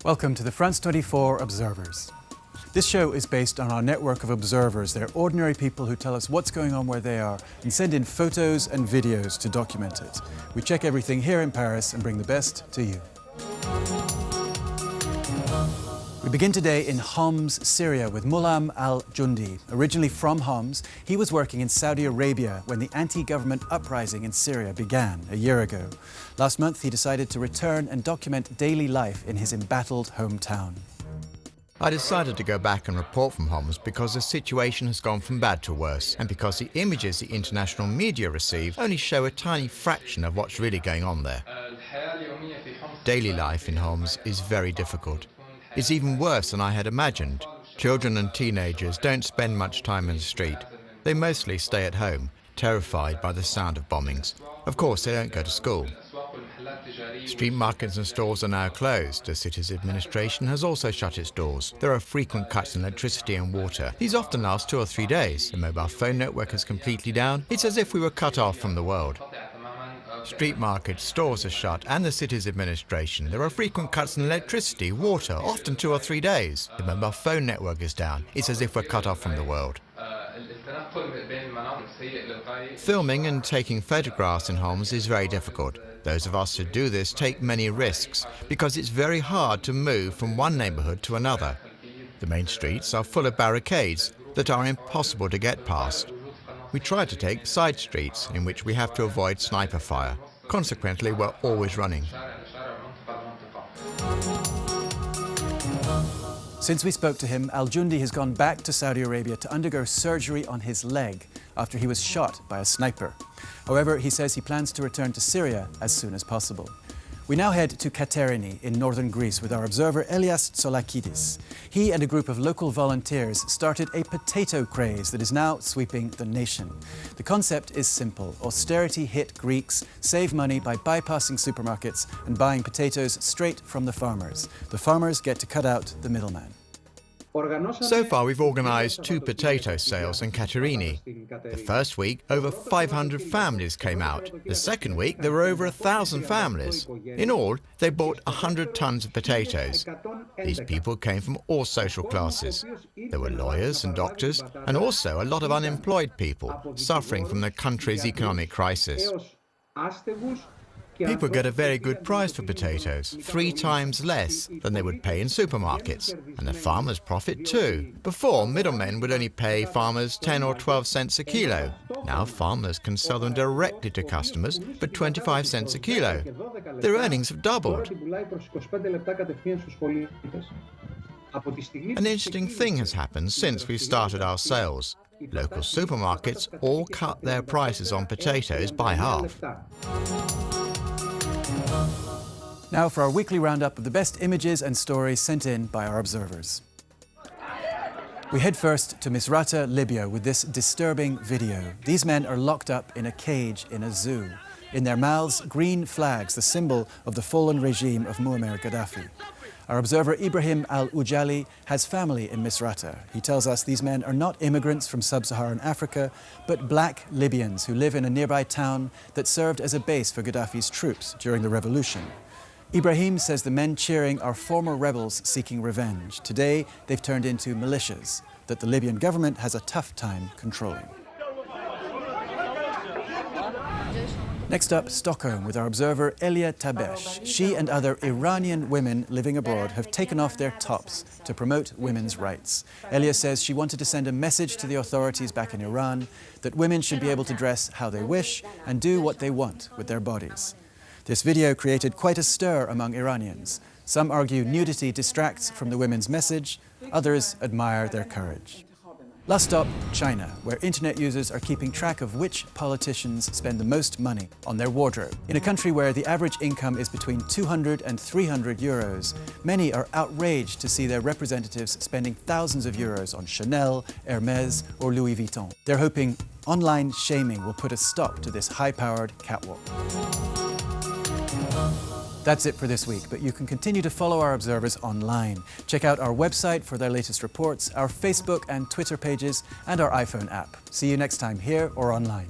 Welcome to the France 24 Observers. This show is based on our network of observers. They're ordinary people who tell us what's going on where they are and send in photos and videos to document it. We check everything here in Paris and bring the best to you. We begin today in Homs, Syria with Mulham al-Jundi. Originally from Homs, he was working in Saudi Arabia when the anti-government uprising in Syria began a year ago. Last month, he decided to return and document daily life in his embattled hometown. I decided to go back and report from Homs because the situation has gone from bad to worse, and because the images the international media receive only show a tiny fraction of what's really going on there. Daily life in Homs is very difficult. It's even worse than I had imagined. Children and teenagers don't spend much time in the street. They mostly stay at home, terrified by the sound of bombings. Of course, they don't go to school. Street markets and stores are now closed. The city's administration has also shut its doors. There are frequent cuts in electricity and water. These often last 2 or 3 days. The mobile phone network is completely down. It's as if we were cut off from the world. Street markets, stores are shut, and the city's administration. There are frequent cuts in electricity, water, often 2 or 3 days. The mobile phone network is down. It's as if we're cut off from the world. Filming and taking photographs in Homs is very difficult. Those of us who do this take many risks because it's very hard to move from one neighborhood to another. The main streets are full of barricades that are impossible to get past. We try to take side streets in which we have to avoid sniper fire. Consequently, we're always running. Since we spoke to him, al-Jundi has gone back to Saudi Arabia to undergo surgery on his leg after he was shot by a sniper. However, he says he plans to return to Syria as soon as possible. We now head to Katerini in northern Greece with our observer Elias Tsolakidis. He and a group of local volunteers started a potato craze that is now sweeping the nation. The concept is simple. Austerity hit Greeks save money by bypassing supermarkets and buying potatoes straight from the farmers. The farmers get to cut out the middleman. So far, we've organised 2 potato sales in Katerini. The first week, over 500 families came out. The second week, there were over 1,000 families. In all, they bought 100 tons of potatoes. These people came from all social classes. There were lawyers and doctors, and also a lot of unemployed people suffering from the country's economic crisis. People get a very good price for potatoes, 3 times less than they would pay in supermarkets. And the farmers profit too. Before, middlemen would only pay farmers 10 or 12 cents a kilo. Now farmers can sell them directly to customers for 25 cents a kilo. Their earnings have doubled. An interesting thing has happened since we started our sales. Local supermarkets all cut their prices on potatoes by half. Now for our weekly roundup of the best images and stories sent in by our observers. We head first to Misrata, Libya, with this disturbing video. These men are locked up in a cage in a zoo. In their mouths, green flags, the symbol of the fallen regime of Muammar Gaddafi. Our observer Ibrahim al-Ujali has family in Misrata. He tells us these men are not immigrants from sub-Saharan Africa, but black Libyans who live in a nearby town that served as a base for Gaddafi's troops during the revolution. Ibrahim says the men cheering are former rebels seeking revenge. Today, they've turned into militias that the Libyan government has a tough time controlling. Next up, Stockholm, with our observer Elia Tabesh. She and other Iranian women living abroad have taken off their tops to promote women's rights. Elia says she wanted to send a message to the authorities back in Iran that women should be able to dress how they wish and do what they want with their bodies. This video created quite a stir among Iranians. Some argue nudity distracts from the women's message, others admire their courage. Last stop, China, where internet users are keeping track of which politicians spend the most money on their wardrobe. In a country where the average income is between 200 and 300 euros, many are outraged to see their representatives spending thousands of euros on Chanel, Hermes, or Louis Vuitton. They're hoping online shaming will put a stop to this high-powered catwalk. That's it for this week, but you can continue to follow our observers online. Check out our website for their latest reports, our Facebook and Twitter pages, and our iPhone app. See you next time here or online.